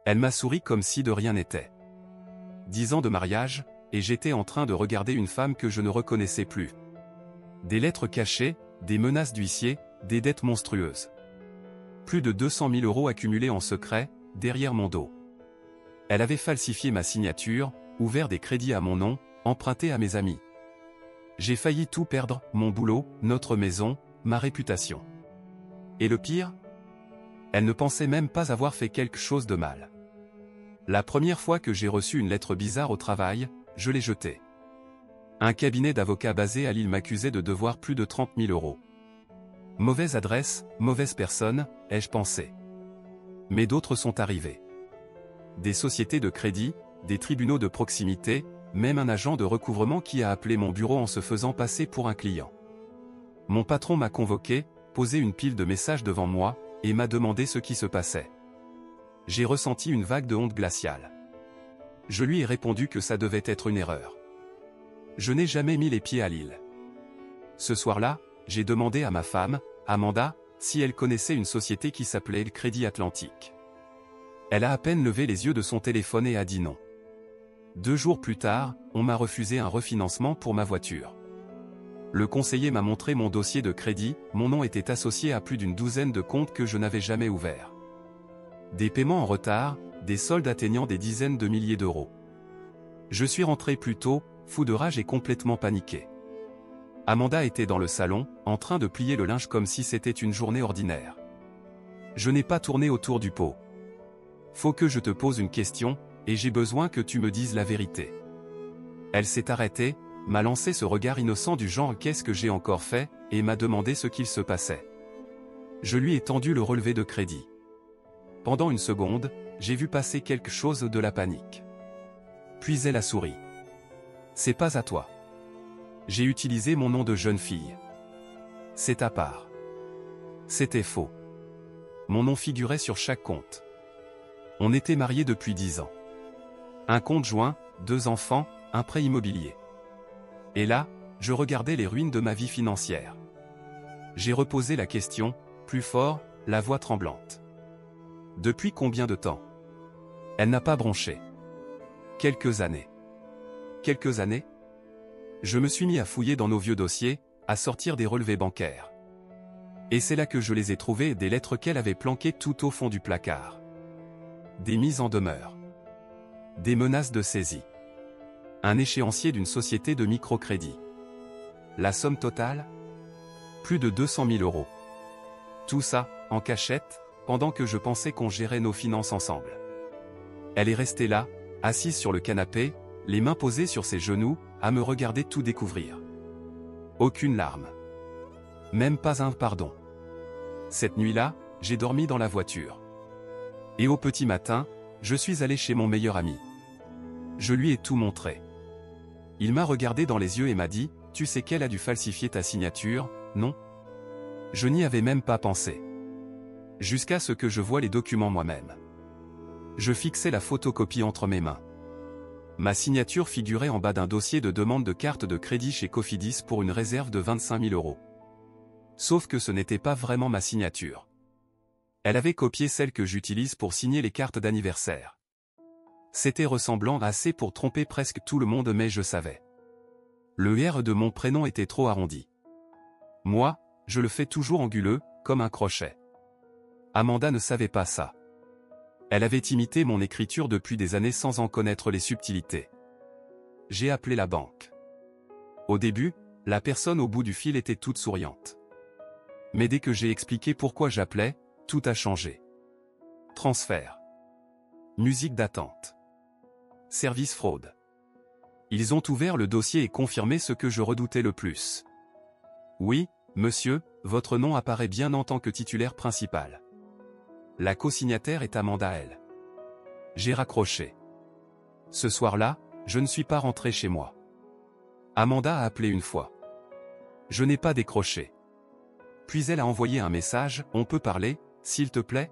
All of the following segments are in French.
Elle m'a souri comme si de rien n'était. 10 ans de mariage, et j'étais en train de regarder une femme que je ne reconnaissais plus. Des lettres cachées, des menaces d'huissier, des dettes monstrueuses. Plus de 200 000 € accumulés en secret, derrière mon dos. Elle avait falsifié ma signature, ouvert des crédits à mon nom, emprunté à mes amis. J'ai failli tout perdre, mon boulot, notre maison, ma réputation. Et le pire? Elle ne pensait même pas avoir fait quelque chose de mal. La première fois que j'ai reçu une lettre bizarre au travail, je l'ai jetée. Un cabinet d'avocats basé à Lille m'accusait de devoir plus de 30 000 €. Mauvaise adresse, mauvaise personne, ai-je pensé. Mais d'autres sont arrivés. Des sociétés de crédit, des tribunaux de proximité, même un agent de recouvrement qui a appelé mon bureau en se faisant passer pour un client. Mon patron m'a convoqué, posé une pile de messages devant moi, et m'a demandé ce qui se passait. J'ai ressenti une vague de honte glaciale. Je lui ai répondu que ça devait être une erreur. Je n'ai jamais mis les pieds à Lille. Ce soir-là, j'ai demandé à ma femme, Amanda, si elle connaissait une société qui s'appelait le Crédit Atlantique. Elle a à peine levé les yeux de son téléphone et a dit non. 2 jours plus tard, on m'a refusé un refinancement pour ma voiture. Le conseiller m'a montré mon dossier de crédit, mon nom était associé à plus d'une douzaine de comptes que je n'avais jamais ouverts. Des paiements en retard, des soldes atteignant des dizaines de milliers d'euros. Je suis rentré plus tôt, fou de rage et complètement paniqué. Amanda était dans le salon, en train de plier le linge comme si c'était une journée ordinaire. Je n'ai pas tourné autour du pot. Faut que je te pose une question, et j'ai besoin que tu me dises la vérité. Elle s'est arrêtée, m'a lancé ce regard innocent du genre « qu'est-ce que j'ai encore fait ?» et m'a demandé ce qu'il se passait. Je lui ai tendu le relevé de crédit. Pendant une seconde, j'ai vu passer quelque chose de la panique. Puis elle a souri. C'est pas à toi. J'ai utilisé mon nom de jeune fille. C'est à part. C'était faux. Mon nom figurait sur chaque compte. On était mariés depuis 10 ans. Un compte joint, 2 enfants, un prêt immobilier. Et là, je regardais les ruines de ma vie financière. J'ai reposé la question, plus fort, la voix tremblante. Depuis combien de temps? Elle n'a pas bronché. Quelques années. Quelques années? Je me suis mis à fouiller dans nos vieux dossiers, à sortir des relevés bancaires. Et c'est là que je les ai trouvés, des lettres qu'elle avait planquées tout au fond du placard. Des mises en demeure. Des menaces de saisie. Un échéancier d'une société de microcrédit. La somme totale? Plus de 200 000 €. Tout ça, en cachette, pendant que je pensais qu'on gérait nos finances ensemble. Elle est restée là, assise sur le canapé, les mains posées sur ses genoux, à me regarder tout découvrir. Aucune larme. Même pas un pardon. Cette nuit-là, j'ai dormi dans la voiture. Et au petit matin, je suis allé chez mon meilleur ami. Je lui ai tout montré. Il m'a regardé dans les yeux et m'a dit, « Tu sais qu'elle a dû falsifier ta signature, non ?» Je n'y avais même pas pensé. Jusqu'à ce que je voie les documents moi-même. Je fixais la photocopie entre mes mains. Ma signature figurait en bas d'un dossier de demande de carte de crédit chez Cofidis pour une réserve de 25 000 €. Sauf que ce n'était pas vraiment ma signature. Elle avait copié celle que j'utilise pour signer les cartes d'anniversaire. C'était ressemblant assez pour tromper presque tout le monde, mais je savais. Le R de mon prénom était trop arrondi. Moi, je le fais toujours anguleux, comme un crochet. Amanda ne savait pas ça. Elle avait imité mon écriture depuis des années sans en connaître les subtilités. J'ai appelé la banque. Au début, la personne au bout du fil était toute souriante. Mais dès que j'ai expliqué pourquoi j'appelais, tout a changé. Transfert. Musique d'attente. Service fraude. Ils ont ouvert le dossier et confirmé ce que je redoutais le plus. Oui, monsieur, votre nom apparaît bien en tant que titulaire principal. La co-signataire est Amanda L. J'ai raccroché. Ce soir-là, je ne suis pas rentré chez moi. Amanda a appelé une fois. Je n'ai pas décroché. Puis elle a envoyé un message, « On peut parler, s'il te plaît ?»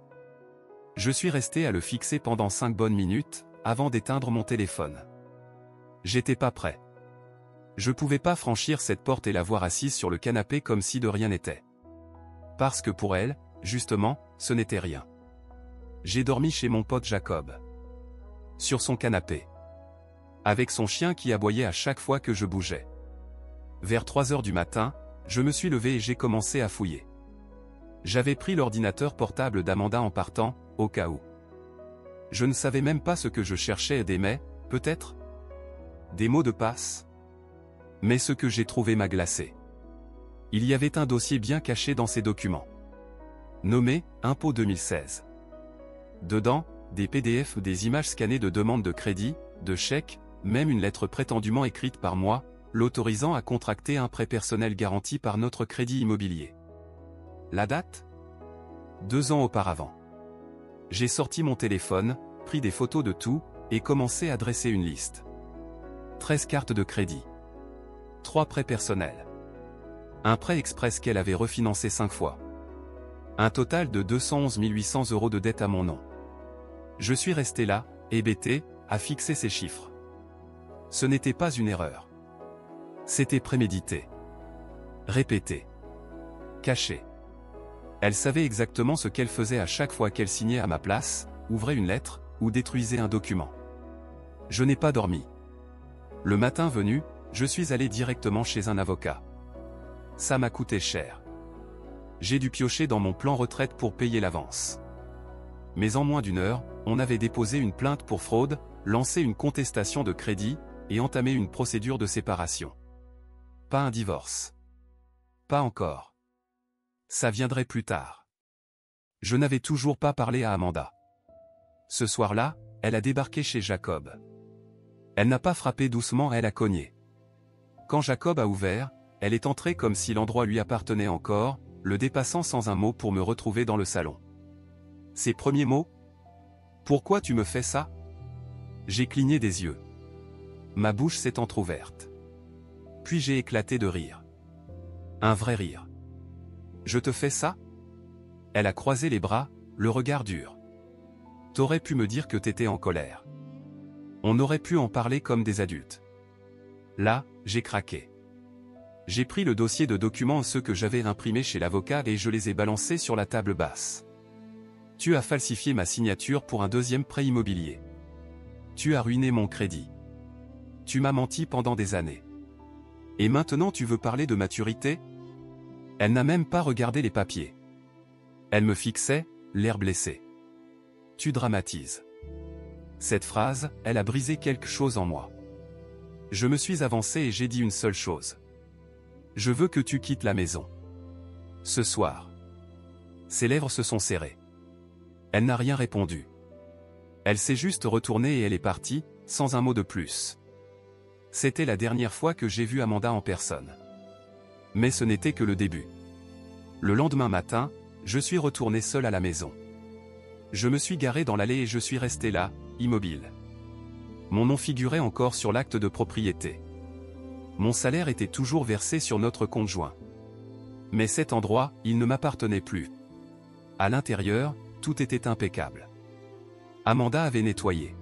Je suis resté à le fixer pendant 5 bonnes minutes, avant d'éteindre mon téléphone. J'étais pas prêt. Je pouvais pas franchir cette porte et la voir assise sur le canapé comme si de rien n'était. Parce que pour elle, justement, ce n'était rien. J'ai dormi chez mon pote Jacob. sur son canapé. Avec son chien qui aboyait à chaque fois que je bougeais. Vers 3 heures du matin, je me suis levé et j'ai commencé à fouiller. J'avais pris l'ordinateur portable d'Amanda en partant, au cas où. Je ne savais même pas ce que je cherchais, des mais, peut-être? Des mots de passe? Mais ce que j'ai trouvé m'a glacé. Il y avait un dossier bien caché dans ces documents. Nommé « Impôt 2016 ». Dedans, des PDF ou des images scannées de demandes de crédit, de chèques, même une lettre prétendument écrite par moi, l'autorisant à contracter un prêt personnel garanti par notre crédit immobilier. La date? 2 ans auparavant. J'ai sorti mon téléphone, pris des photos de tout, et commencé à dresser une liste. 13 cartes de crédit. 3 prêts personnels. Un prêt express qu'elle avait refinancé 5 fois. Un total de 211 800 € de dette à mon nom. Je suis resté là, hébété, à fixer ces chiffres. Ce n'était pas une erreur. C'était prémédité. Répété. Caché. Elle savait exactement ce qu'elle faisait à chaque fois qu'elle signait à ma place, ouvrait une lettre, ou détruisait un document. Je n'ai pas dormi. Le matin venu, je suis allé directement chez un avocat. Ça m'a coûté cher. J'ai dû piocher dans mon plan retraite pour payer l'avance. Mais en moins d'1 heure, on avait déposé une plainte pour fraude, lancé une contestation de crédit, et entamé une procédure de séparation. Pas un divorce. Pas encore. Ça viendrait plus tard. Je n'avais toujours pas parlé à Amanda. Ce soir-là, elle a débarqué chez Jacob. Elle n'a pas frappé doucement, elle a cogné. Quand Jacob a ouvert, elle est entrée comme si l'endroit lui appartenait encore, le dépassant sans un mot pour me retrouver dans le salon. Ses premiers mots? Pourquoi tu me fais ça? J'ai cligné des yeux. Ma bouche s'est entr'ouverte. Puis j'ai éclaté de rire. Un vrai rire. Je te fais ça? Elle a croisé les bras, le regard dur. T'aurais pu me dire que t'étais en colère. On aurait pu en parler comme des adultes. Là, j'ai craqué. J'ai pris le dossier de documents, ceux que j'avais imprimés chez l'avocat, et je les ai balancés sur la table basse. Tu as falsifié ma signature pour un 2e prêt immobilier. Tu as ruiné mon crédit. Tu m'as menti pendant des années. Et maintenant tu veux parler de maturité? Elle n'a même pas regardé les papiers. Elle me fixait, l'air blessé. Tu dramatises. Cette phrase, elle a brisé quelque chose en moi. Je me suis avancé et j'ai dit une seule chose. Je veux que tu quittes la maison. Ce soir. Ses lèvres se sont serrées. Elle n'a rien répondu. Elle s'est juste retournée et elle est partie, sans un mot de plus. C'était la dernière fois que j'ai vu Amanda en personne. Mais ce n'était que le début. Le lendemain matin, je suis retourné seul à la maison. Je me suis garé dans l'allée et je suis resté là, immobile. Mon nom figurait encore sur l'acte de propriété. Mon salaire était toujours versé sur notre compte joint. Mais cet endroit, il ne m'appartenait plus. À l'intérieur, tout était impeccable. Amanda avait nettoyé.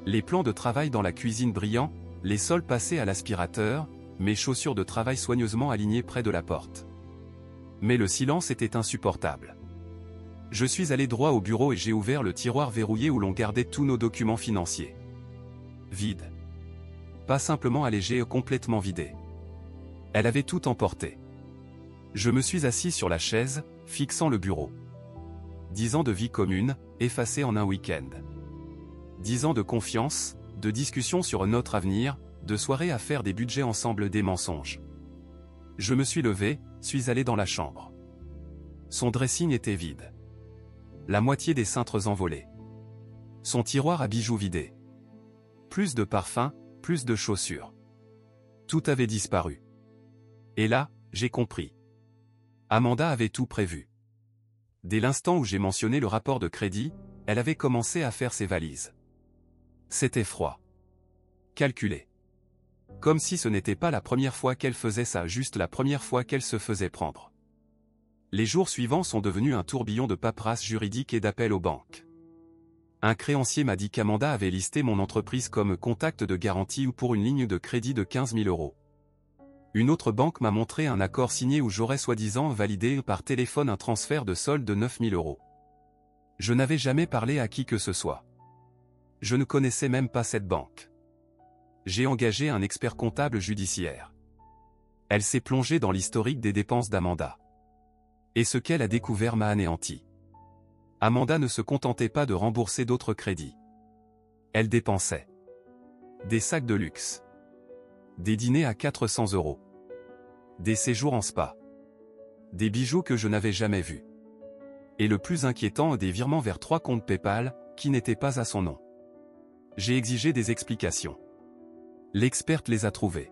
Les plans de travail dans la cuisine brillants, les sols passés à l'aspirateur, mes chaussures de travail soigneusement alignées près de la porte. Mais le silence était insupportable. Je suis allé droit au bureau et j'ai ouvert le tiroir verrouillé où l'on gardait tous nos documents financiers. Vide. Pas simplement allégé, complètement vidé. Elle avait tout emporté. Je me suis assis sur la chaise, fixant le bureau. 10 ans de vie commune, effacés en un week-end. 10 ans de confiance, de discussions sur notre avenir, de soirées à faire des budgets ensemble, des mensonges. Je me suis levé, suis allé dans la chambre. Son dressing était vide. La moitié des cintres envolés. Son tiroir à bijoux vidé. Plus de parfums, plus de chaussures. Tout avait disparu. Et là, j'ai compris. Amanda avait tout prévu. Dès l'instant où j'ai mentionné le rapport de crédit, elle avait commencé à faire ses valises. C'était froid. Calculé. Comme si ce n'était pas la première fois qu'elle faisait ça, juste la première fois qu'elle se faisait prendre. Les jours suivants sont devenus un tourbillon de paperasse juridique et d'appels aux banques. Un créancier m'a dit qu'Amanda avait listé mon entreprise comme contact de garantie ou pour une ligne de crédit de 15 000 €. Une autre banque m'a montré un accord signé où j'aurais soi-disant validé par téléphone un transfert de solde de 9 000 €. Je n'avais jamais parlé à qui que ce soit. Je ne connaissais même pas cette banque. J'ai engagé un expert comptable judiciaire. Elle s'est plongée dans l'historique des dépenses d'Amanda. Et ce qu'elle a découvert m'a anéanti. Amanda ne se contentait pas de rembourser d'autres crédits. Elle dépensait des sacs de luxe, des dîners à 400 €, des séjours en spa, des bijoux que je n'avais jamais vus. Et le plus inquiétant, des virements vers 3 comptes PayPal, qui n'étaient pas à son nom. J'ai exigé des explications. L'experte les a trouvées.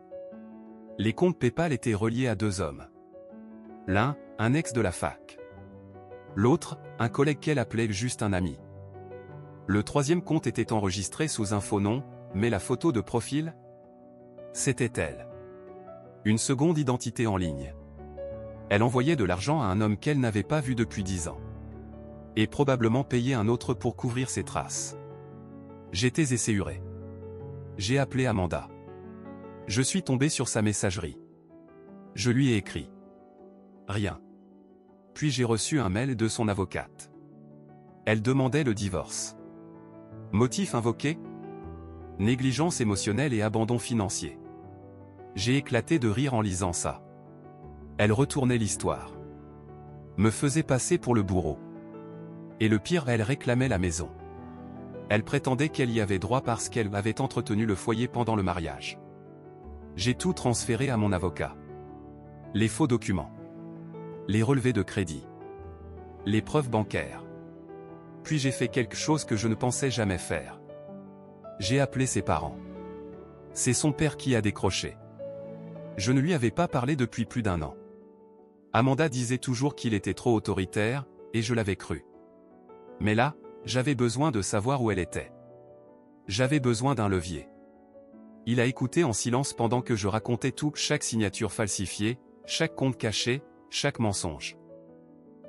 Les comptes PayPal étaient reliés à 2 hommes. L'un, un ex de la fac. L'autre, un collègue qu'elle appelait juste un ami. Le 3e compte était enregistré sous un faux nom, mais la photo de profil, c'était elle. Une seconde identité en ligne. Elle envoyait de l'argent à un homme qu'elle n'avait pas vu depuis 10 ans. Et probablement payé un autre pour couvrir ses traces. J'étais esséuré. J'ai appelé Amanda. Je suis tombé sur sa messagerie. Je lui ai écrit. Rien. Puis j'ai reçu un mail de son avocate. Elle demandait le divorce. Motif invoqué? Négligence émotionnelle et abandon financier. J'ai éclaté de rire en lisant ça. Elle retournait l'histoire. Me faisait passer pour le bourreau. Et le pire, elle réclamait la maison. Elle prétendait qu'elle y avait droit parce qu'elle avait entretenu le foyer pendant le mariage. J'ai tout transféré à mon avocat. Les faux documents. Les relevés de crédit. Les preuves bancaires. Puis j'ai fait quelque chose que je ne pensais jamais faire. J'ai appelé ses parents. C'est son père qui a décroché. Je ne lui avais pas parlé depuis plus d'1 an. Amanda disait toujours qu'il était trop autoritaire, et je l'avais cru. Mais là, j'avais besoin de savoir où elle était. J'avais besoin d'un levier. Il a écouté en silence pendant que je racontais tout, chaque signature falsifiée, chaque compte caché, chaque mensonge.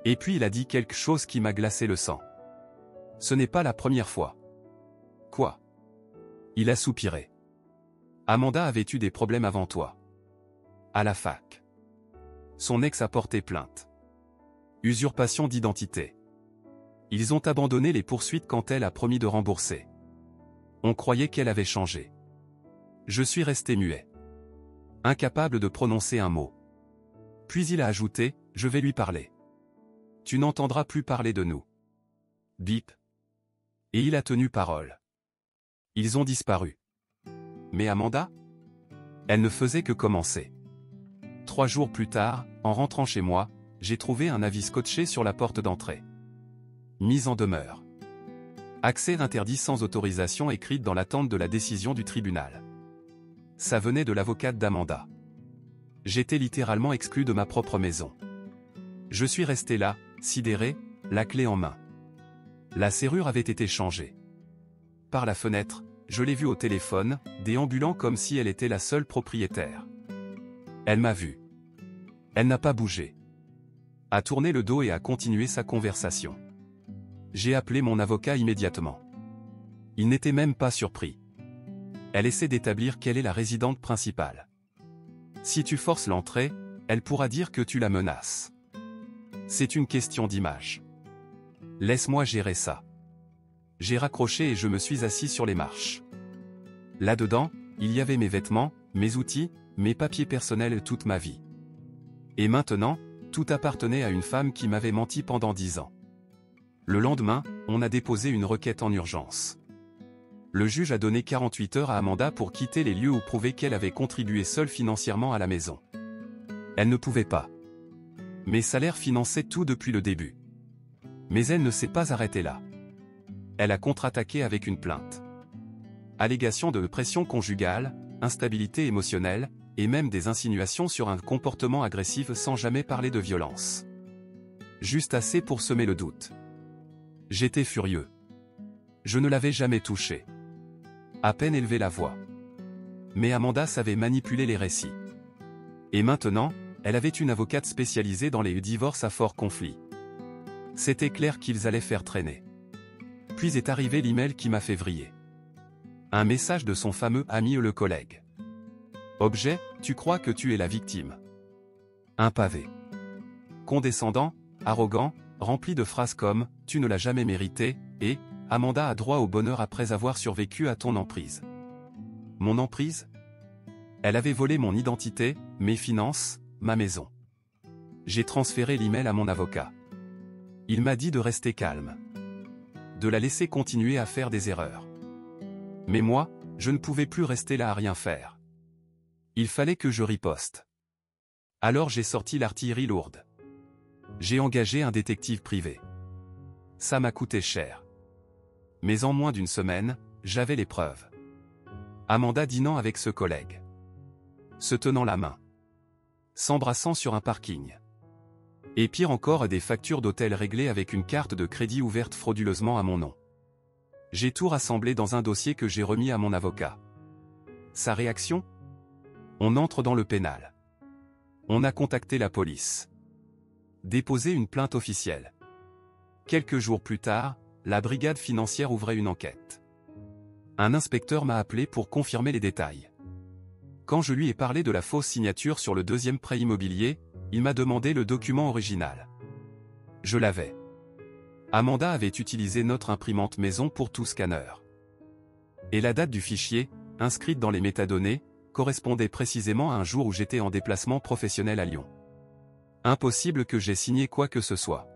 Et puis il a dit quelque chose qui m'a glacé le sang. Ce n'est pas la première fois. Quoi? Il a soupiré. Amanda avait eu des problèmes avant toi. À la fac. Son ex a porté plainte. Usurpation d'identité. Ils ont abandonné les poursuites quand elle a promis de rembourser. On croyait qu'elle avait changé. Je suis resté muet. Incapable de prononcer un mot. Puis il a ajouté, je vais lui parler. Tu n'entendras plus parler de nous. Bip. Et il a tenu parole. Ils ont disparu. Mais Amanda? Elle ne faisait que commencer. 3 jours plus tard, en rentrant chez moi, j'ai trouvé un avis scotché sur la porte d'entrée. Mise en demeure. Accès interdit sans autorisation écrite dans l'attente de la décision du tribunal. Ça venait de l'avocate d'Amanda. J'étais littéralement exclu de ma propre maison. Je suis resté là, sidéré, la clé en main. La serrure avait été changée. Par la fenêtre, je l'ai vue au téléphone, déambulant comme si elle était la seule propriétaire. Elle m'a vu. Elle n'a pas bougé. A tourné le dos et a continué sa conversation. J'ai appelé mon avocat immédiatement. Il n'était même pas surpris. Elle essaie d'établir quelle est la résidente principale. Si tu forces l'entrée, elle pourra dire que tu la menaces. C'est une question d'image. Laisse-moi gérer ça. J'ai raccroché et je me suis assis sur les marches. Là-dedans, il y avait mes vêtements, mes outils, mes papiers personnels, toute ma vie. Et maintenant, tout appartenait à une femme qui m'avait menti pendant 10 ans. Le lendemain, on a déposé une requête en urgence. Le juge a donné 48 heures à Amanda pour quitter les lieux ou prouver qu'elle avait contribué seule financièrement à la maison. Elle ne pouvait pas. Mes salaires finançaient tout depuis le début. Mais elle ne s'est pas arrêtée là. Elle a contre-attaqué avec une plainte. Allégations de pression conjugale, instabilité émotionnelle, et même des insinuations sur un comportement agressif sans jamais parler de violence. Juste assez pour semer le doute. J'étais furieux. Je ne l'avais jamais touchée. À peine élevé la voix. Mais Amanda savait manipuler les récits. Et maintenant, elle avait une avocate spécialisée dans les divorces à fort conflit. C'était clair qu'ils allaient faire traîner. Puis est arrivé l'email qui m'a fait vriller. Un message de son fameux ami le collègue. Objet, tu crois que tu es la victime. Un pavé. Condescendant, arrogant, rempli de phrases comme « tu ne l'as jamais mérité » et « Amanda a droit au bonheur après avoir survécu à ton emprise. Mon emprise? Elle avait volé mon identité, mes finances, ma maison. J'ai transféré l'email à mon avocat. Il m'a dit de rester calme. De la laisser continuer à faire des erreurs. Mais moi, je ne pouvais plus rester là à rien faire. Il fallait que je riposte. Alors j'ai sorti l'artillerie lourde. J'ai engagé un détective privé. Ça m'a coûté cher. Mais en moins d'une semaine, j'avais les preuves. Amanda dînant avec ce collègue. Se tenant la main. S'embrassant sur un parking. Et pire encore, des factures d'hôtel réglées avec une carte de crédit ouverte frauduleusement à mon nom. J'ai tout rassemblé dans un dossier que j'ai remis à mon avocat. Sa réaction? On entre dans le pénal. On a contacté la police. Déposé une plainte officielle. Quelques jours plus tard, la brigade financière ouvrait une enquête. Un inspecteur m'a appelé pour confirmer les détails. Quand je lui ai parlé de la fausse signature sur le deuxième prêt immobilier, il m'a demandé le document original. Je l'avais. Amanda avait utilisé notre imprimante maison pour tout scanneur. Et la date du fichier, inscrite dans les métadonnées, correspondait précisément à un jour où j'étais en déplacement professionnel à Lyon. Impossible que j'aie signé quoi que ce soit.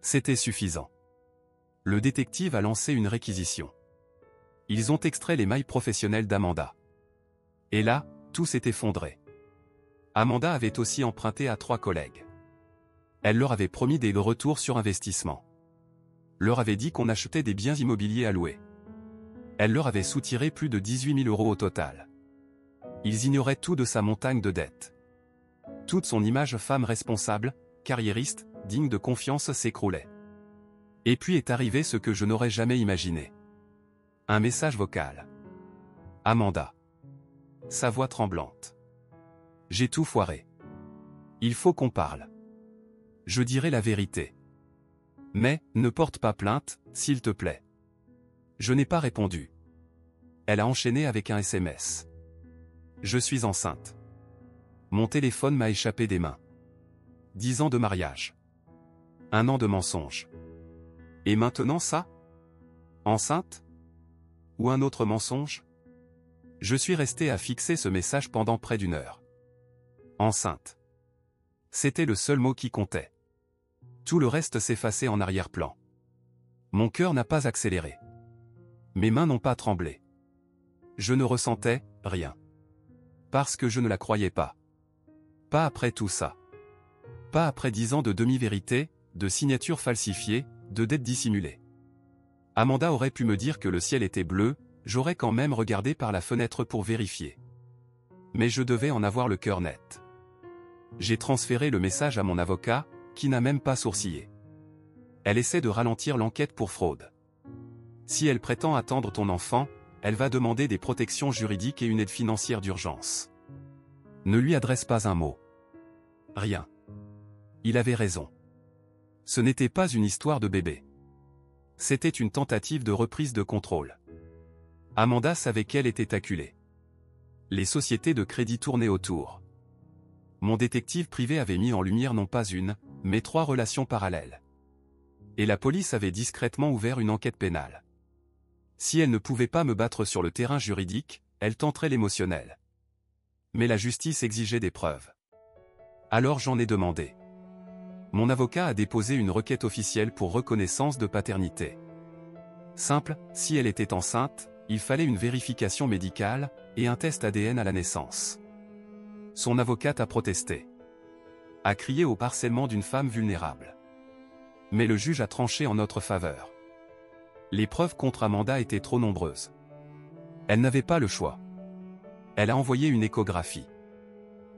C'était suffisant. Le détective a lancé une réquisition. Ils ont extrait les mailles professionnelles d'Amanda. Et là, tout s'est effondré. Amanda avait aussi emprunté à 3 collègues. Elle leur avait promis des retours sur investissement. Leur avait dit qu'on achetait des biens immobiliers à louer. Elle leur avait soutiré plus de 18 000 € au total. Ils ignoraient tout de sa montagne de dettes. Toute son image femme responsable, carriériste, digne de confiance s'écroulait. Et puis est arrivé ce que je n'aurais jamais imaginé. Un message vocal. Amanda. Sa voix tremblante. J'ai tout foiré. Il faut qu'on parle. Je dirai la vérité. Mais, ne porte pas plainte, s'il te plaît. Je n'ai pas répondu. Elle a enchaîné avec un SMS. Je suis enceinte. Mon téléphone m'a échappé des mains. 10 ans de mariage. 1 an de mensonge. Et maintenant ça? Enceinte? Ou un autre mensonge? Je suis resté à fixer ce message pendant près d'1 heure. Enceinte. C'était le seul mot qui comptait. Tout le reste s'effaçait en arrière-plan. Mon cœur n'a pas accéléré. Mes mains n'ont pas tremblé. Je ne ressentais rien. Parce que je ne la croyais pas. Pas après tout ça. Pas après 10 ans de demi-vérité, de signatures falsifiées, de dettes dissimulées. Amanda aurait pu me dire que le ciel était bleu, j'aurais quand même regardé par la fenêtre pour vérifier. Mais je devais en avoir le cœur net. J'ai transféré le message à mon avocat, qui n'a même pas sourcillé. Elle essaie de ralentir l'enquête pour fraude. Si elle prétend attendre ton enfant, elle va demander des protections juridiques et une aide financière d'urgence. Ne lui adresse pas un mot. Rien. Il avait raison. Ce n'était pas une histoire de bébé. C'était une tentative de reprise de contrôle. Amanda savait qu'elle était acculée. Les sociétés de crédit tournaient autour. Mon détective privé avait mis en lumière non pas une, mais 3 relations parallèles. Et la police avait discrètement ouvert une enquête pénale. Si elle ne pouvait pas me battre sur le terrain juridique, elle tenterait l'émotionnel. Mais la justice exigeait des preuves. Alors j'en ai demandé. Mon avocat a déposé une requête officielle pour reconnaissance de paternité. Simple, si elle était enceinte, il fallait une vérification médicale, et un test ADN à la naissance. Son avocate a protesté. A crié au harcèlement d'une femme vulnérable. Mais le juge a tranché en notre faveur. Les preuves contre Amanda étaient trop nombreuses. Elle n'avait pas le choix. Elle a envoyé une échographie.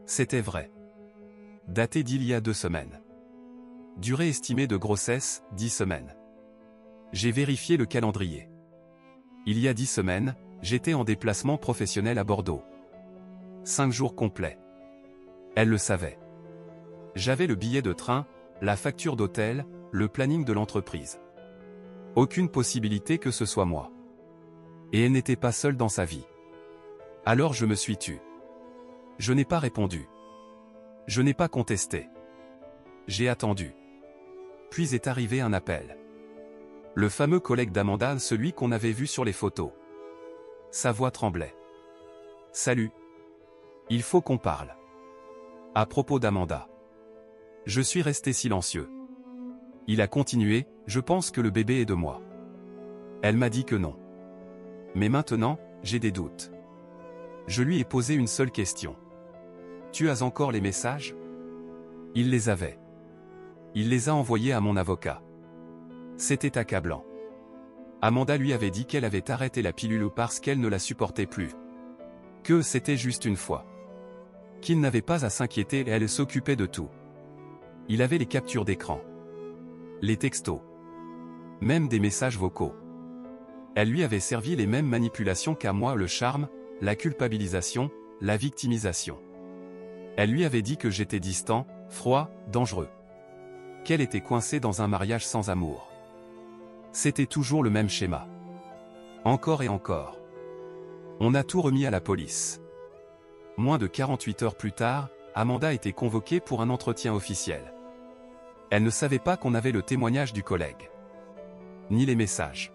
C'était vrai. Daté d'il y a 2 semaines. Durée estimée de grossesse, 10 semaines. J'ai vérifié le calendrier. Il y a 10 semaines, j'étais en déplacement professionnel à Bordeaux. 5 jours complets. Elle le savait. J'avais le billet de train, la facture d'hôtel, le planning de l'entreprise. Aucune possibilité que ce soit moi. Et elle n'était pas seule dans sa vie. Alors je me suis tu. Je n'ai pas répondu. Je n'ai pas contesté. J'ai attendu. Puis est arrivé un appel. Le fameux collègue d'Amanda, celui qu'on avait vu sur les photos. Sa voix tremblait. Salut. Il faut qu'on parle. À propos d'Amanda. Je suis resté silencieux. Il a continué, je pense que le bébé est de moi. Elle m'a dit que non. Mais maintenant, j'ai des doutes. Je lui ai posé une seule question. Tu as encore les messages? Il les avait. Il les a envoyés à mon avocat. C'était accablant. Amanda lui avait dit qu'elle avait arrêté la pilule parce qu'elle ne la supportait plus. Que c'était juste une fois. Qu'il n'avait pas à s'inquiéter et elle s'occupait de tout. Il avait les captures d'écran. Les textos. Même des messages vocaux. Elle lui avait servi les mêmes manipulations qu'à moi, le charme, la culpabilisation, la victimisation. Elle lui avait dit que j'étais distant, froid, dangereux. Qu'elle était coincée dans un mariage sans amour. C'était toujours le même schéma. Encore et encore. On a tout remis à la police. Moins de 48 heures plus tard, Amanda était convoquée pour un entretien officiel. Elle ne savait pas qu'on avait le témoignage du collègue. Ni les messages.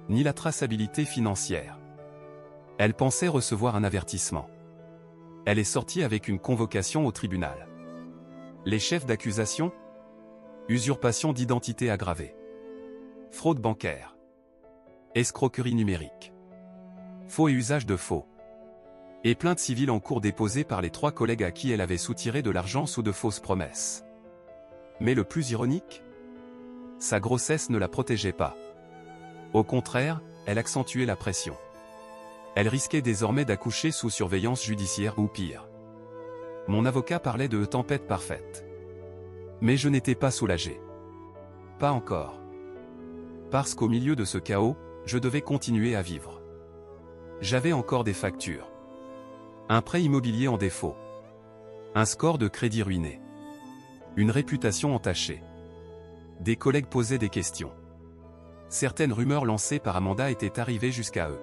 Ni la traçabilité financière. Elle pensait recevoir un avertissement. Elle est sortie avec une convocation au tribunal. Les chefs d'accusation? Usurpation d'identité aggravée. Fraude bancaire. Escroquerie numérique. Faux et usage de faux. Et plainte civile en cours déposée par les 3 collègues à qui elle avait soutiré de l'argent sous de fausses promesses. Mais le plus ironique? Sa grossesse ne la protégeait pas. Au contraire, elle accentuait la pression. Elle risquait désormais d'accoucher sous surveillance judiciaire ou pire. Mon avocat parlait de tempête parfaite. Mais je n'étais pas soulagé. Pas encore. Parce qu'au milieu de ce chaos, je devais continuer à vivre. J'avais encore des factures. Un prêt immobilier en défaut. Un score de crédit ruiné. Une réputation entachée. Des collègues posaient des questions. Certaines rumeurs lancées par Amanda étaient arrivées jusqu'à eux.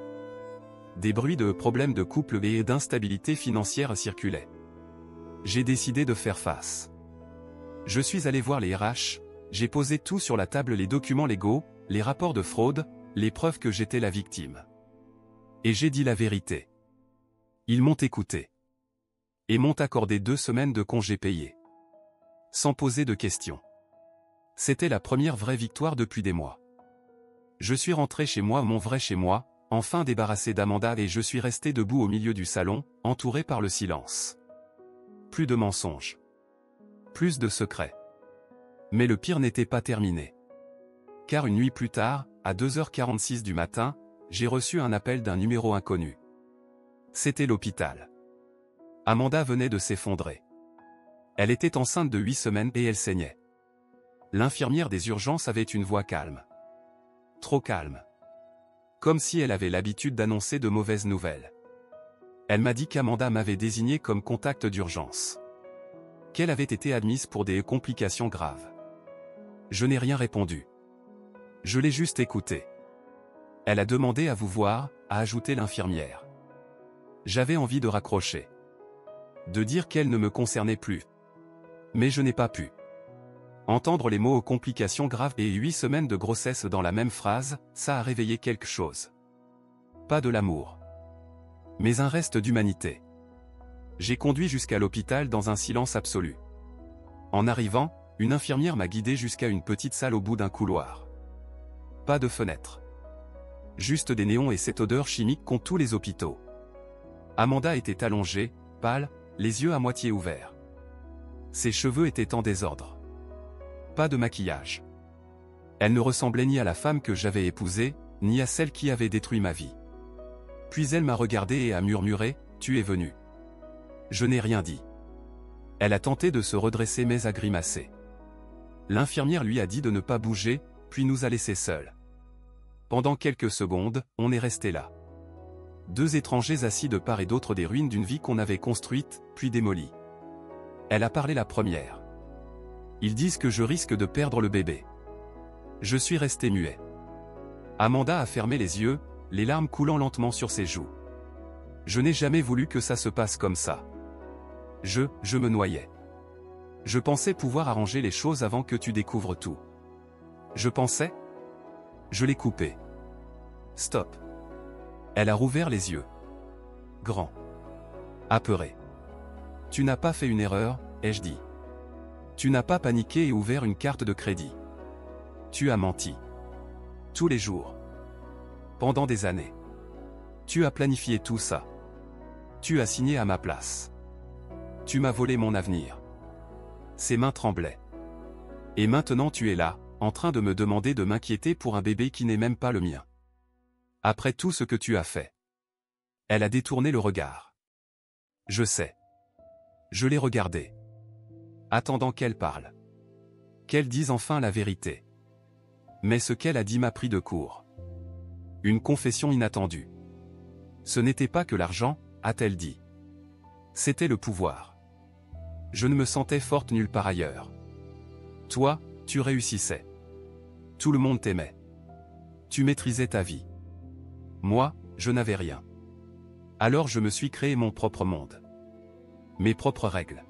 Des bruits de problèmes de couple et d'instabilité financière circulaient. J'ai décidé de faire face. Je suis allé voir les RH, j'ai posé tout sur la table, les documents légaux, les rapports de fraude, les preuves que j'étais la victime. Et j'ai dit la vérité. Ils m'ont écouté. Et m'ont accordé 2 semaines de congés payés. Sans poser de questions. C'était la première vraie victoire depuis des mois. Je suis rentré chez moi, mon vrai chez moi, enfin débarrassé d'Amanda, et je suis resté debout au milieu du salon, entouré par le silence. Plus de mensonges. Plus de secrets. Mais le pire n'était pas terminé. Car une nuit plus tard, à 2h46 du matin, j'ai reçu un appel d'un numéro inconnu. C'était l'hôpital. Amanda venait de s'effondrer. Elle était enceinte de 8 semaines et elle saignait. L'infirmière des urgences avait une voix calme. Trop calme. Comme si elle avait l'habitude d'annoncer de mauvaises nouvelles. Elle m'a dit qu'Amanda m'avait désigné comme contact d'urgence. Qu'elle avait été admise pour des complications graves. Je n'ai rien répondu. Je l'ai juste écoutée. Elle a demandé à vous voir, a ajouté l'infirmière. J'avais envie de raccrocher. De dire qu'elle ne me concernait plus. Mais je n'ai pas pu. Entendre les mots complications graves et 8 semaines de grossesse dans la même phrase, ça a réveillé quelque chose. Pas de l'amour. Mais un reste d'humanité. J'ai conduit jusqu'à l'hôpital dans un silence absolu. En arrivant, une infirmière m'a guidé jusqu'à une petite salle au bout d'un couloir. Pas de fenêtre. Juste des néons et cette odeur chimique qu'ont tous les hôpitaux. Amanda était allongée, pâle, les yeux à moitié ouverts. Ses cheveux étaient en désordre. Pas de maquillage. Elle ne ressemblait ni à la femme que j'avais épousée, ni à celle qui avait détruit ma vie. Puis elle m'a regardé et a murmuré, « Tu es venu. » Je n'ai rien dit. Elle a tenté de se redresser mais a grimacé. L'infirmière lui a dit de ne pas bouger, puis nous a laissés seuls. Pendant quelques secondes, on est resté là. 2 étrangers assis de part et d'autre des ruines d'une vie qu'on avait construite, puis démolie. Elle a parlé la première. Ils disent que je risque de perdre le bébé. Je suis resté muet. Amanda a fermé les yeux, les larmes coulant lentement sur ses joues. Je n'ai jamais voulu que ça se passe comme ça. Je me noyais. Je pensais pouvoir arranger les choses avant que tu découvres tout. Je pensais. Je l'ai coupé. Stop. Elle a rouvert les yeux. Grand. Apeuré. Tu n'as pas fait une erreur, ai-je dit. Tu n'as pas paniqué et ouvert une carte de crédit. Tu as menti. Tous les jours. Pendant des années. Tu as planifié tout ça. Tu as signé à ma place. Tu m'as volé mon avenir. Ses mains tremblaient. Et maintenant tu es là, en train de me demander de m'inquiéter pour un bébé qui n'est même pas le mien. Après tout ce que tu as fait. Elle a détourné le regard. Je sais. Je l'ai regardée. Attendant qu'elle parle. Qu'elle dise enfin la vérité. Mais ce qu'elle a dit m'a pris de court. Une confession inattendue. Ce n'était pas que l'argent, a-t-elle dit. C'était le pouvoir. Je ne me sentais forte nulle part ailleurs. Toi, tu réussissais. Tout le monde t'aimait. Tu maîtrisais ta vie. Moi, je n'avais rien. Alors je me suis créé mon propre monde. Mes propres règles.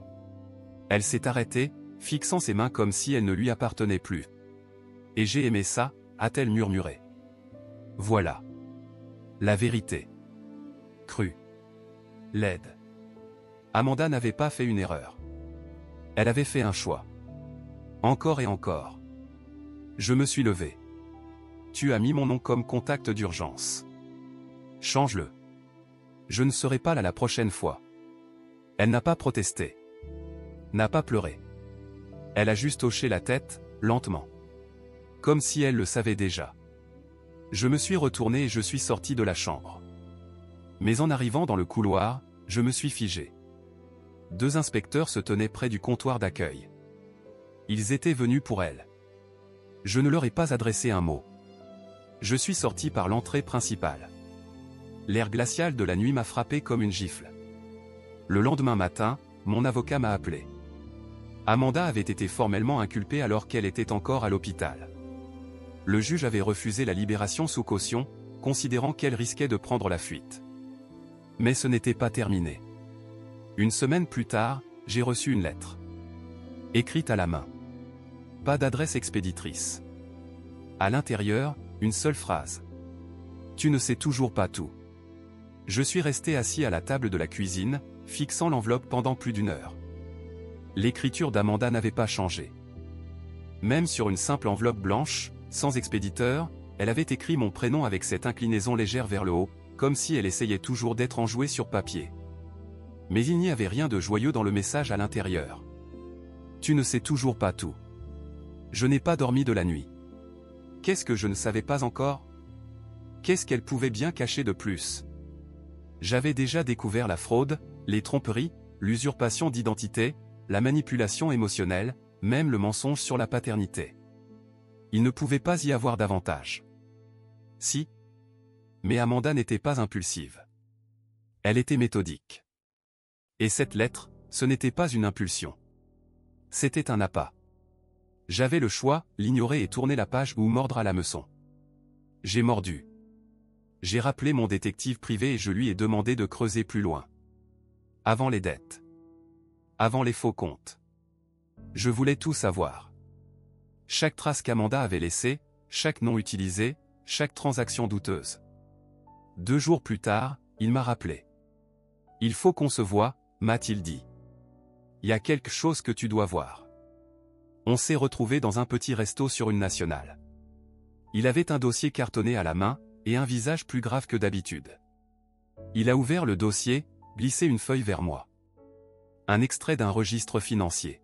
Elle s'est arrêtée, fixant ses mains comme si elles ne lui appartenaient plus. Et j'ai aimé ça, a-t-elle murmuré. Voilà. La vérité. Crue. Laide. Amanda n'avait pas fait une erreur. Elle avait fait un choix. Encore et encore. Je me suis levé. Tu as mis mon nom comme contact d'urgence. Change-le. Je ne serai pas là la prochaine fois. Elle n'a pas protesté. N'a pas pleuré. Elle a juste hoché la tête, lentement. Comme si elle le savait déjà. Je me suis retourné et je suis sorti de la chambre. Mais en arrivant dans le couloir, je me suis figé. 2 inspecteurs se tenaient près du comptoir d'accueil. Ils étaient venus pour elle. Je ne leur ai pas adressé un mot. Je suis sorti par l'entrée principale. L'air glacial de la nuit m'a frappé comme une gifle. Le lendemain matin, mon avocat m'a appelé. Amanda avait été formellement inculpée alors qu'elle était encore à l'hôpital. Le juge avait refusé la libération sous caution, considérant qu'elle risquait de prendre la fuite. Mais ce n'était pas terminé. Une semaine plus tard, j'ai reçu une lettre. Écrite à la main. Pas d'adresse expéditrice. À l'intérieur, une seule phrase. Tu ne sais toujours pas tout. Je suis resté assis à la table de la cuisine, fixant l'enveloppe pendant plus d'1 heure. L'écriture d'Amanda n'avait pas changé. Même sur une simple enveloppe blanche, sans expéditeur, elle avait écrit mon prénom avec cette inclinaison légère vers le haut, comme si elle essayait toujours d'être enjouée sur papier. Mais il n'y avait rien de joyeux dans le message à l'intérieur. Tu ne sais toujours pas tout. Je n'ai pas dormi de la nuit. Qu'est-ce que je ne savais pas encore? Qu'est-ce qu'elle pouvait bien cacher de plus? J'avais déjà découvert la fraude, les tromperies, l'usurpation d'identité, la manipulation émotionnelle, même le mensonge sur la paternité. Il ne pouvait pas y avoir davantage. Si. Mais Amanda n'était pas impulsive. Elle était méthodique. Et cette lettre, ce n'était pas une impulsion. C'était un appât. J'avais le choix, l'ignorer et tourner la page ou mordre à l'hameçon. J'ai mordu. J'ai rappelé mon détective privé et je lui ai demandé de creuser plus loin. Avant les dettes. Avant les faux comptes. Je voulais tout savoir. Chaque trace qu'Amanda avait laissée, chaque nom utilisé, chaque transaction douteuse. 2 jours plus tard, il m'a rappelé. Il faut qu'on se voie, m'a-t-il dit. Il y a quelque chose que tu dois voir. On s'est retrouvés dans un petit resto sur une nationale. Il avait un dossier cartonné à la main, et un visage plus grave que d'habitude. Il a ouvert le dossier, glissé une feuille vers moi. Un extrait d'un registre financier.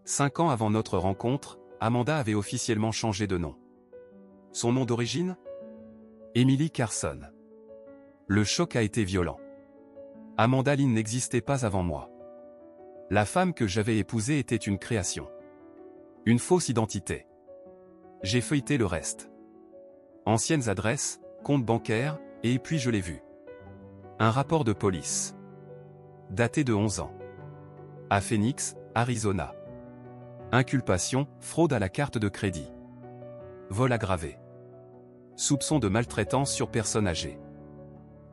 5 ans avant notre rencontre, Amanda avait officiellement changé de nom. Son nom d'origine? Emily Carson. Le choc a été violent. Amanda Lynn n'existait pas avant moi. La femme que j'avais épousée était une création. Une fausse identité. J'ai feuilleté le reste. Anciennes adresses, comptes bancaires, et puis je l'ai vu. Un rapport de police. Daté de 11 ans. À Phoenix, Arizona. Inculpation, fraude à la carte de crédit. Vol aggravé. Soupçon de maltraitance sur personne âgée.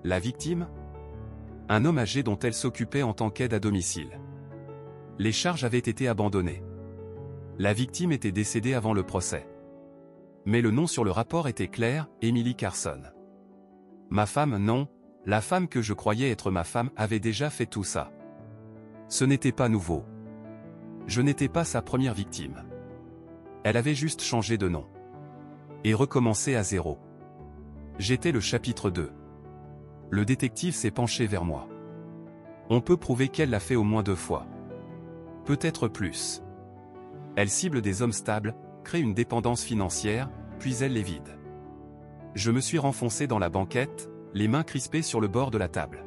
La victime? Un homme âgé dont elle s'occupait en tant qu'aide à domicile. Les charges avaient été abandonnées. La victime était décédée avant le procès. Mais le nom sur le rapport était clair, Emily Carson. Ma femme, non, la femme que je croyais être ma femme avait déjà fait tout ça. Ce n'était pas nouveau. Je n'étais pas sa première victime. Elle avait juste changé de nom. Et recommencé à zéro. J'étais le chapitre 2. Le détective s'est penché vers moi. On peut prouver qu'elle l'a fait au moins 2 fois. Peut-être plus. Elle cible des hommes stables, crée une dépendance financière, puis elle les vide. Je me suis renfoncé dans la banquette, les mains crispées sur le bord de la table.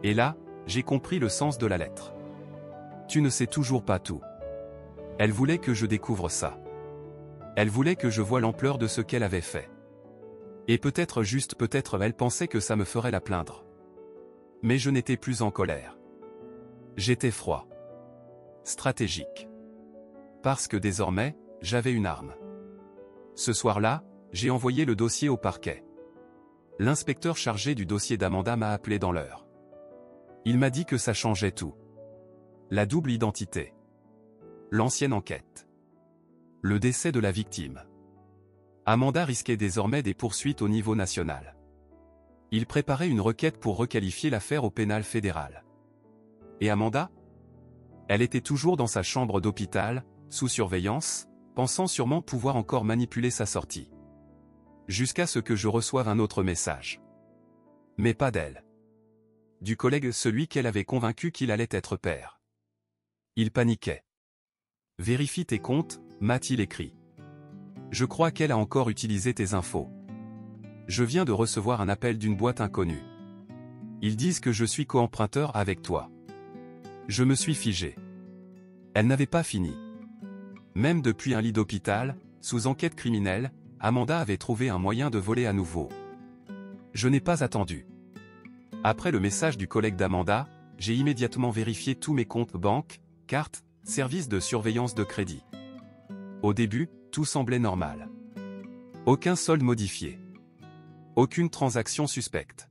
Et là, j'ai compris le sens de la lettre. Tu ne sais toujours pas tout. Elle voulait que je découvre ça. Elle voulait que je voie l'ampleur de ce qu'elle avait fait. Et peut-être elle pensait que ça me ferait la plaindre. Mais je n'étais plus en colère. J'étais froid. Stratégique. Parce que désormais, j'avais une arme. Ce soir-là, j'ai envoyé le dossier au parquet. L'inspecteur chargé du dossier d'Amanda m'a appelé dans l'heure. Il m'a dit que ça changeait tout. La double identité. L'ancienne enquête. Le décès de la victime. Amanda risquait désormais des poursuites au niveau national. Il préparait une requête pour requalifier l'affaire au pénal fédéral. Et Amanda? Elle était toujours dans sa chambre d'hôpital, sous surveillance, pensant sûrement pouvoir encore manipuler sa sortie. Jusqu'à ce que je reçoive un autre message. Mais pas d'elle. Du collègue, celui qu'elle avait convaincu qu'il allait être père. Il paniquait. Vérifie tes comptes, m'a-t-il écrit. Je crois qu'elle a encore utilisé tes infos. Je viens de recevoir un appel d'une boîte inconnue. Ils disent que je suis co-emprunteur avec toi. Je me suis figé. Elle n'avait pas fini. Même depuis un lit d'hôpital, sous enquête criminelle, Amanda avait trouvé un moyen de voler à nouveau. Je n'ai pas attendu. Après le message du collègue d'Amanda, j'ai immédiatement vérifié tous mes comptes banque, cartes, services de surveillance de crédit. Au début, tout semblait normal. Aucun solde modifié. Aucune transaction suspecte.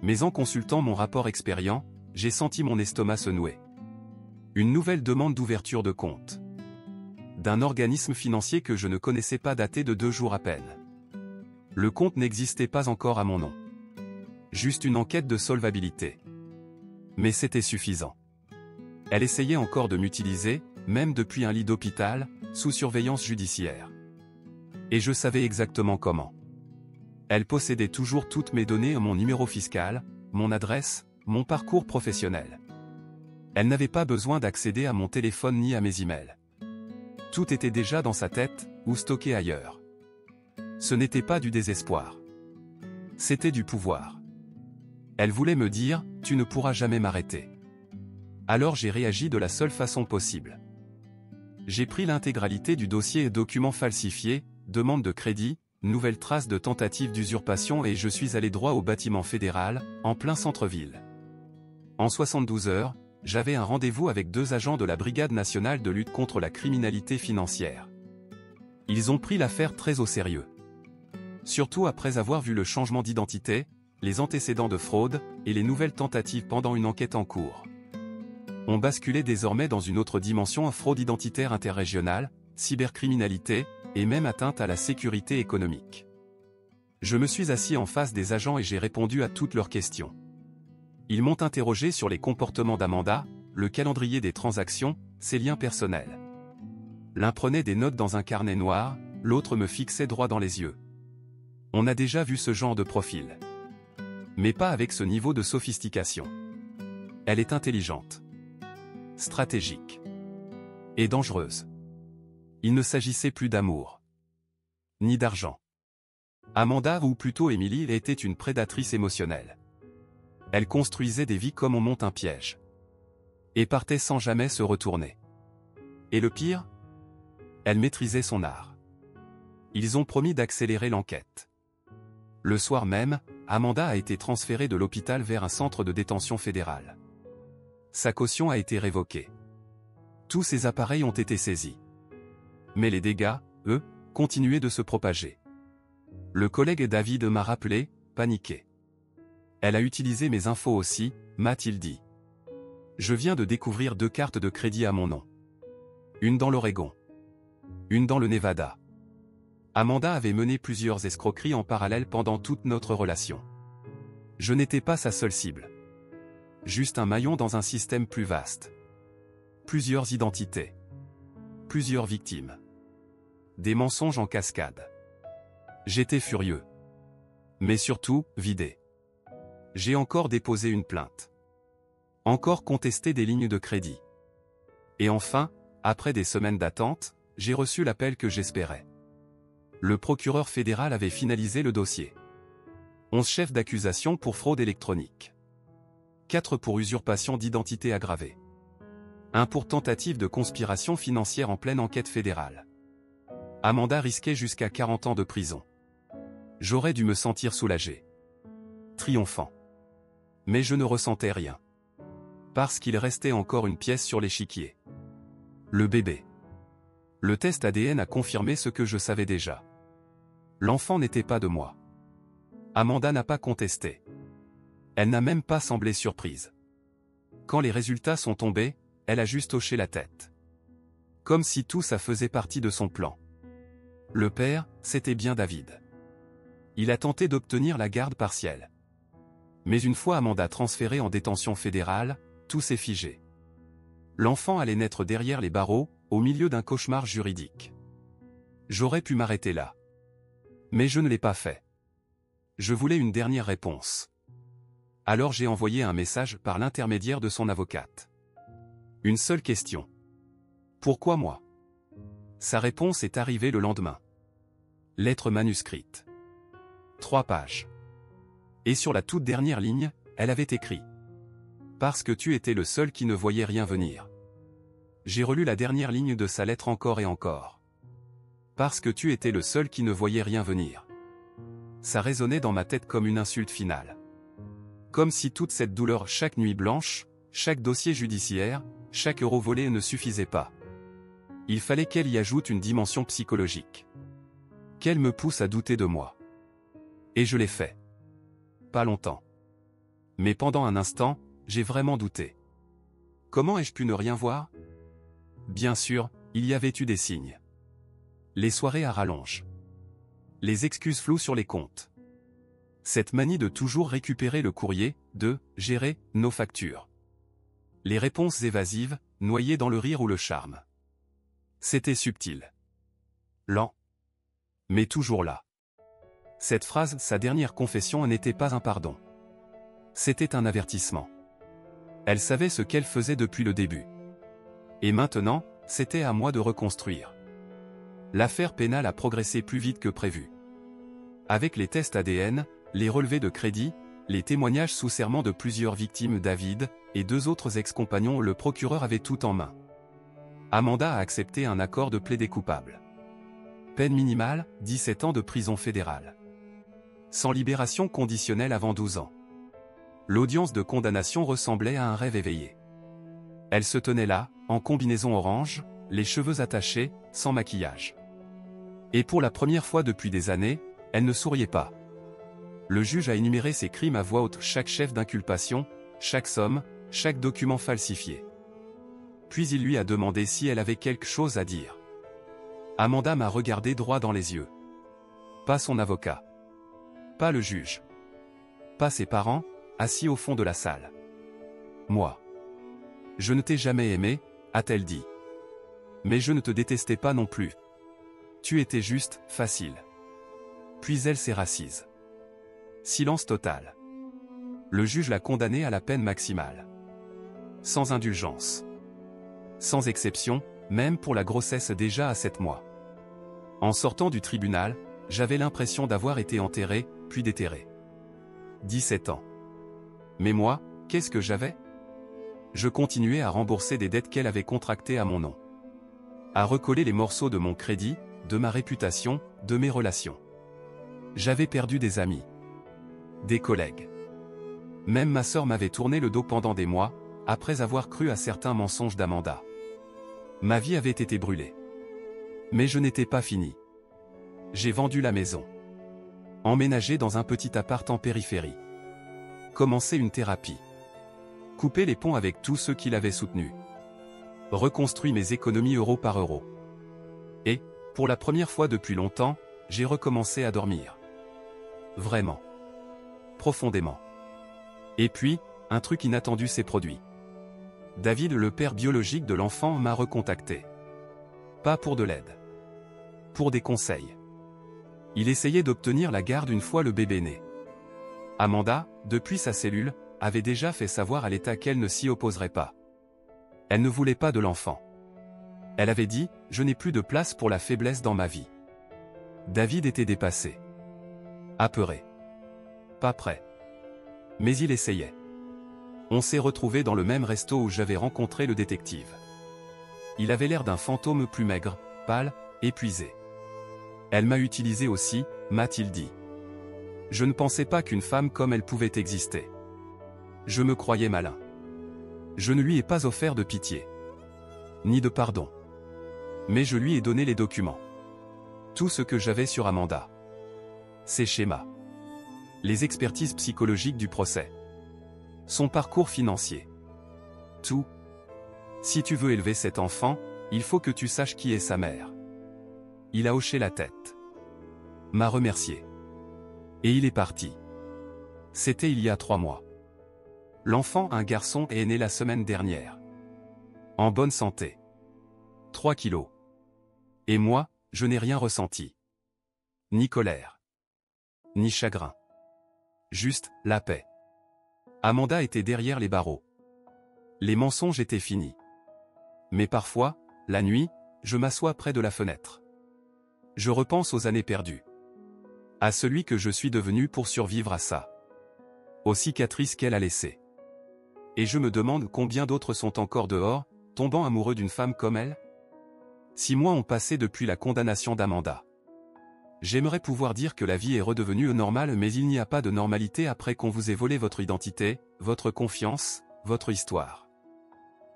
Mais en consultant mon rapport expériant, j'ai senti mon estomac se nouer. Une nouvelle demande d'ouverture de compte. D'un organisme financier que je ne connaissais pas daté de 2 jours à peine. Le compte n'existait pas encore à mon nom. Juste une enquête de solvabilité. Mais c'était suffisant. Elle essayait encore de m'utiliser, même depuis un lit d'hôpital, sous surveillance judiciaire. Et je savais exactement comment. Elle possédait toujours toutes mes données, mon numéro fiscal, mon adresse, mon parcours professionnel. Elle n'avait pas besoin d'accéder à mon téléphone ni à mes emails. Tout était déjà dans sa tête, ou stocké ailleurs. Ce n'était pas du désespoir. C'était du pouvoir. Elle voulait me dire, tu ne pourras jamais m'arrêter. Alors j'ai réagi de la seule façon possible. J'ai pris l'intégralité du dossier et documents falsifiés, demande de crédit, nouvelles traces de tentative d'usurpation et je suis allé droit au bâtiment fédéral, en plein centre-ville. En 72 heures, j'avais un rendez-vous avec 2 agents de la Brigade nationale de lutte contre la criminalité financière. Ils ont pris l'affaire très au sérieux. Surtout après avoir vu le changement d'identité, les antécédents de fraude, et les nouvelles tentatives pendant une enquête en cours. On basculait désormais dans une autre dimension, fraude identitaire interrégionale, cybercriminalité, et même atteinte à la sécurité économique. Je me suis assis en face des agents et j'ai répondu à toutes leurs questions. Ils m'ont interrogé sur les comportements d'Amanda, le calendrier des transactions, ses liens personnels. L'un prenait des notes dans un carnet noir, l'autre me fixait droit dans les yeux. On a déjà vu ce genre de profil. Mais pas avec ce niveau de sophistication. Elle est intelligente. Stratégique. Et dangereuse. Il ne s'agissait plus d'amour. Ni d'argent. Amanda, ou plutôt Emily, était une prédatrice émotionnelle. Elle construisait des vies comme on monte un piège. Et partait sans jamais se retourner. Et le pire? Elle maîtrisait son art. Ils ont promis d'accélérer l'enquête. Le soir même, Amanda a été transférée de l'hôpital vers un centre de détention fédéral. Sa caution a été révoquée. Tous ses appareils ont été saisis. Mais les dégâts, eux, continuaient de se propager. Le collègue David m'a rappelé, paniqué. Elle a utilisé mes infos aussi, m'a-t-il dit. Je viens de découvrir 2 cartes de crédit à mon nom. Une dans l'Oregon. Une dans le Nevada. Amanda avait mené plusieurs escroqueries en parallèle pendant toute notre relation. Je n'étais pas sa seule cible. Juste un maillon dans un système plus vaste. Plusieurs identités. Plusieurs victimes. Des mensonges en cascade. J'étais furieux. Mais surtout, vidé. J'ai encore déposé une plainte. Encore contesté des lignes de crédit. Et enfin, après des semaines d'attente, j'ai reçu l'appel que j'espérais. Le procureur fédéral avait finalisé le dossier. 11 chefs d'accusation pour fraude électronique. 4 pour usurpation d'identité aggravée. 1 pour tentative de conspiration financière en pleine enquête fédérale. Amanda risquait jusqu'à 40 ans de prison. J'aurais dû me sentir soulagé. Triomphant. Mais je ne ressentais rien. Parce qu'il restait encore une pièce sur l'échiquier. Le bébé. Le test ADN a confirmé ce que je savais déjà. L'enfant n'était pas de moi. Amanda n'a pas contesté. Elle n'a même pas semblé surprise. Quand les résultats sont tombés, elle a juste hoché la tête. Comme si tout ça faisait partie de son plan. Le père, c'était bien David. Il a tenté d'obtenir la garde partielle. Mais une fois Amanda transférée en détention fédérale, tout s'est figé. L'enfant allait naître derrière les barreaux, au milieu d'un cauchemar juridique. J'aurais pu m'arrêter là. Mais je ne l'ai pas fait. Je voulais une dernière réponse. Alors j'ai envoyé un message par l'intermédiaire de son avocate. Une seule question. Pourquoi moi? Sa réponse est arrivée le lendemain. Lettre manuscrite. 3 pages. Et sur la toute dernière ligne, elle avait écrit. Parce que tu étais le seul qui ne voyait rien venir. J'ai relu la dernière ligne de sa lettre encore et encore. Parce que tu étais le seul qui ne voyait rien venir. Ça résonnait dans ma tête comme une insulte finale. Comme si toute cette douleur, chaque nuit blanche, chaque dossier judiciaire, chaque euro volé ne suffisait pas. Il fallait qu'elle y ajoute une dimension psychologique. Qu'elle me pousse à douter de moi. Et je l'ai fait. Pas longtemps. Mais pendant un instant, j'ai vraiment douté. Comment ai-je pu ne rien voir? Bien sûr, il y avait eu des signes. Les soirées à rallonge. Les excuses floues sur les comptes. Cette manie de toujours récupérer le courrier, de gérer nos factures. Les réponses évasives, noyées dans le rire ou le charme. C'était subtil. Lent. Mais toujours là. Cette phrase, sa dernière confession, n'était pas un pardon. C'était un avertissement. Elle savait ce qu'elle faisait depuis le début. Et maintenant, c'était à moi de reconstruire. L'affaire pénale a progressé plus vite que prévu. Avec les tests ADN, les relevés de crédit, les témoignages sous serment de plusieurs victimes, David et 2 autres ex-compagnons, le procureur avait tout en main. Amanda a accepté un accord de plaidé coupable. Peine minimale, 17 ans de prison fédérale. Sans libération conditionnelle avant 12 ans. L'audience de condamnation ressemblait à un rêve éveillé. Elle se tenait là, en combinaison orange, les cheveux attachés, sans maquillage. Et pour la première fois depuis des années, elle ne souriait pas. Le juge a énuméré ses crimes à voix haute, chaque chef d'inculpation, chaque somme, chaque document falsifié. Puis il lui a demandé si elle avait quelque chose à dire. Amanda m'a regardé droit dans les yeux. Pas son avocat. Pas le juge. Pas ses parents, assis au fond de la salle. Moi. Je ne t'ai jamais aimé, a-t-elle dit. Mais je ne te détestais pas non plus. Tu étais juste, facile. Puis elle s'est rassise. Silence total. Le juge l'a condamnée à la peine maximale. Sans indulgence. Sans exception, même pour la grossesse déjà à 7 mois. En sortant du tribunal, j'avais l'impression d'avoir été enterré, puis déterré. 17 ans. Mais moi, qu'est-ce que j'avais? Je continuais à rembourser des dettes qu'elle avait contractées à mon nom. À recoller les morceaux de mon crédit, de ma réputation, de mes relations. J'avais perdu des amis. Des collègues. Même ma sœur m'avait tourné le dos pendant des mois, après avoir cru à certains mensonges d'Amanda. Ma vie avait été brûlée. Mais je n'étais pas fini. J'ai vendu la maison. Emménagé dans un petit appart en périphérie. Commencé une thérapie. Coupé les ponts avec tous ceux qui l'avaient soutenu. Reconstruit mes économies euro par euro. Et, pour la première fois depuis longtemps, j'ai recommencé à dormir. Vraiment. Profondément. Et puis, un truc inattendu s'est produit. David, le père biologique de l'enfant, m'a recontacté. Pas pour de l'aide. Pour des conseils. Il essayait d'obtenir la garde une fois le bébé né. Amanda, depuis sa cellule, avait déjà fait savoir à l'État qu'elle ne s'y opposerait pas. Elle ne voulait pas de l'enfant. Elle avait dit « Je n'ai plus de place pour la faiblesse dans ma vie ». David était dépassé. Apeuré. Pas prêt. Mais il essayait. On s'est retrouvés dans le même resto où j'avais rencontré le détective. Il avait l'air d'un fantôme plus maigre, pâle, épuisé. Elle m'a utilisé aussi, m'a-t-il dit. Je ne pensais pas qu'une femme comme elle pouvait exister. Je me croyais malin. Je ne lui ai pas offert de pitié. Ni de pardon. Mais je lui ai donné les documents. Tout ce que j'avais sur Amanda. Ses schémas. Les expertises psychologiques du procès. Son parcours financier. Tout. Si tu veux élever cet enfant, il faut que tu saches qui est sa mère. Il a hoché la tête. M'a remercié. Et il est parti. C'était il y a 3 mois. L'enfant, un garçon, est né la semaine dernière. En bonne santé. 3 kilos. Et moi, je n'ai rien ressenti. Ni colère. Ni chagrin. Juste, la paix. Amanda était derrière les barreaux. Les mensonges étaient finis. Mais parfois, la nuit, je m'assois près de la fenêtre. Je repense aux années perdues. À celui que je suis devenu pour survivre à ça. Aux cicatrices qu'elle a laissées. Et je me demande combien d'autres sont encore dehors, tombant amoureux d'une femme comme elle. 6 mois ont passé depuis la condamnation d'Amanda. J'aimerais pouvoir dire que la vie est redevenue normale, mais il n'y a pas de normalité après qu'on vous ait volé votre identité, votre confiance, votre histoire.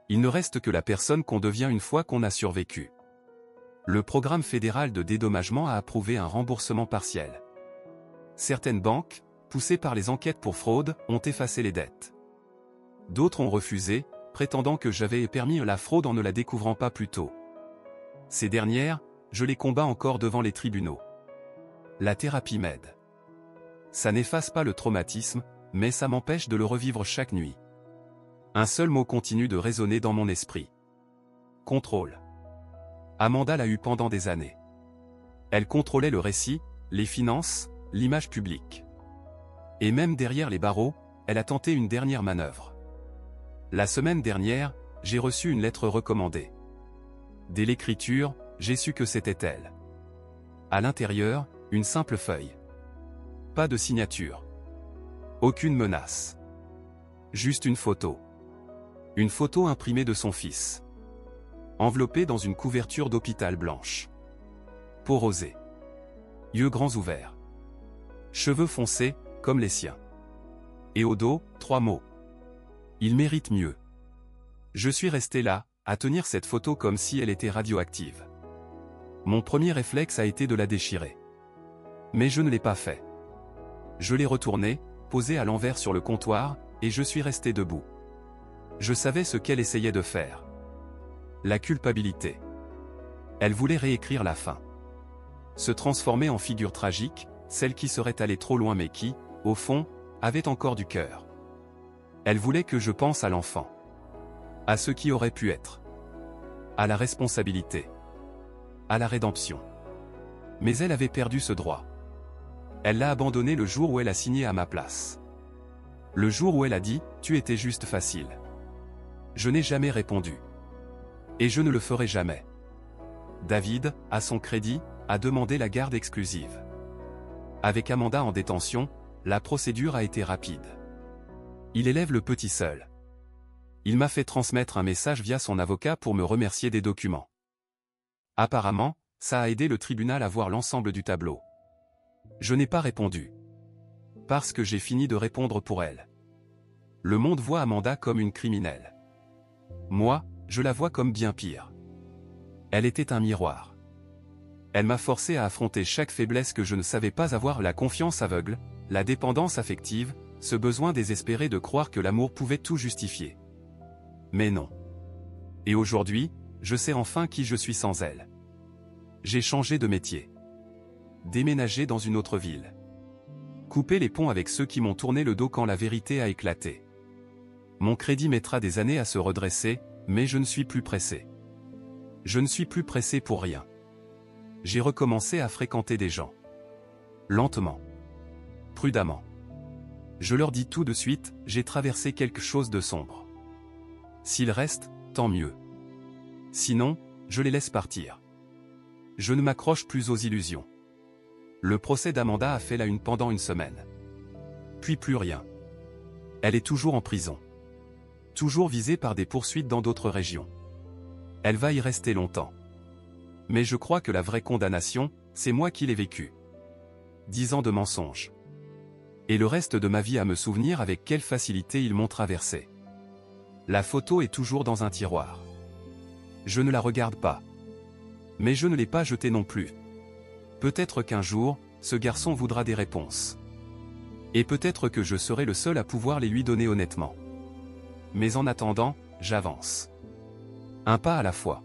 Il ne reste que la personne qu'on devient une fois qu'on a survécu. Le programme fédéral de dédommagement a approuvé un remboursement partiel. Certaines banques, poussées par les enquêtes pour fraude, ont effacé les dettes. D'autres ont refusé, prétendant que j'avais permis la fraude en ne la découvrant pas plus tôt. Ces dernières, je les combats encore devant les tribunaux. La thérapie m'aide. Ça n'efface pas le traumatisme, mais ça m'empêche de le revivre chaque nuit. Un seul mot continue de résonner dans mon esprit. Contrôle. Amanda l'a eu pendant des années. Elle contrôlait le récit, les finances, l'image publique. Et même derrière les barreaux, elle a tenté une dernière manœuvre. La semaine dernière, j'ai reçu une lettre recommandée. Dès l'écriture, j'ai su que c'était elle. À l'intérieur, une simple feuille. Pas de signature. Aucune menace. Juste une photo. Une photo imprimée de son fils. Enveloppée dans une couverture d'hôpital blanche. Peau rosée. Yeux grands ouverts. Cheveux foncés, comme les siens. Et au dos, 3 mots. Il mérite mieux. Je suis resté là, à tenir cette photo comme si elle était radioactive. Mon premier réflexe a été de la déchirer. Mais je ne l'ai pas fait. Je l'ai retournée, posée à l'envers sur le comptoir, et je suis resté debout. Je savais ce qu'elle essayait de faire. La culpabilité. Elle voulait réécrire la fin. Se transformer en figure tragique, celle qui serait allée trop loin mais qui, au fond, avait encore du cœur. Elle voulait que je pense à l'enfant. À ce qui aurait pu être. À la responsabilité. À la rédemption. Mais elle avait perdu ce droit. Elle l'a abandonné le jour où elle a signé à ma place. Le jour où elle a dit « Tu étais juste facile ». Je n'ai jamais répondu. Et je ne le ferai jamais. David, à son crédit, a demandé la garde exclusive. Avec Amanda en détention, la procédure a été rapide. Il élève le petit seul. Il m'a fait transmettre un message via son avocat pour me remercier des documents. Apparemment, ça a aidé le tribunal à voir l'ensemble du tableau. Je n'ai pas répondu. Parce que j'ai fini de répondre pour elle. Le monde voit Amanda comme une criminelle. Moi, je la vois comme bien pire. Elle était un miroir. Elle m'a forcé à affronter chaque faiblesse que je ne savais pas avoir, la confiance aveugle, la dépendance affective, ce besoin désespéré de croire que l'amour pouvait tout justifier. Mais non. Et aujourd'hui, je sais enfin qui je suis sans elle. J'ai changé de métier. déménager dans une autre ville. Couper les ponts avec ceux qui m'ont tourné le dos quand la vérité a éclaté. Mon crédit mettra des années à se redresser, mais je ne suis plus pressé. Je ne suis plus pressé pour rien. J'ai recommencé à fréquenter des gens. Lentement. Prudemment. Je leur dis tout de suite, j'ai traversé quelque chose de sombre. S'ils restent, tant mieux. Sinon, je les laisse partir. Je ne m'accroche plus aux illusions. Le procès d'Amanda a fait la une pendant une semaine. Puis plus rien. Elle est toujours en prison. Toujours visée par des poursuites dans d'autres régions. Elle va y rester longtemps. Mais je crois que la vraie condamnation, c'est moi qui l'ai vécue. 10 ans de mensonges. Et le reste de ma vie à me souvenir avec quelle facilité ils m'ont traversé. La photo est toujours dans un tiroir. Je ne la regarde pas. Mais je ne l'ai pas jetée non plus. Peut-être qu'un jour, ce garçon voudra des réponses. Et peut-être que je serai le seul à pouvoir les lui donner honnêtement. Mais en attendant, j'avance. Un pas à la fois.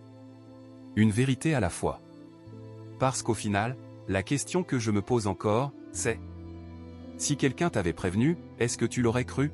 Une vérité à la fois. Parce qu'au final, la question que je me pose encore, c'est: si quelqu'un t'avait prévenu, est-ce que tu l'aurais cru ?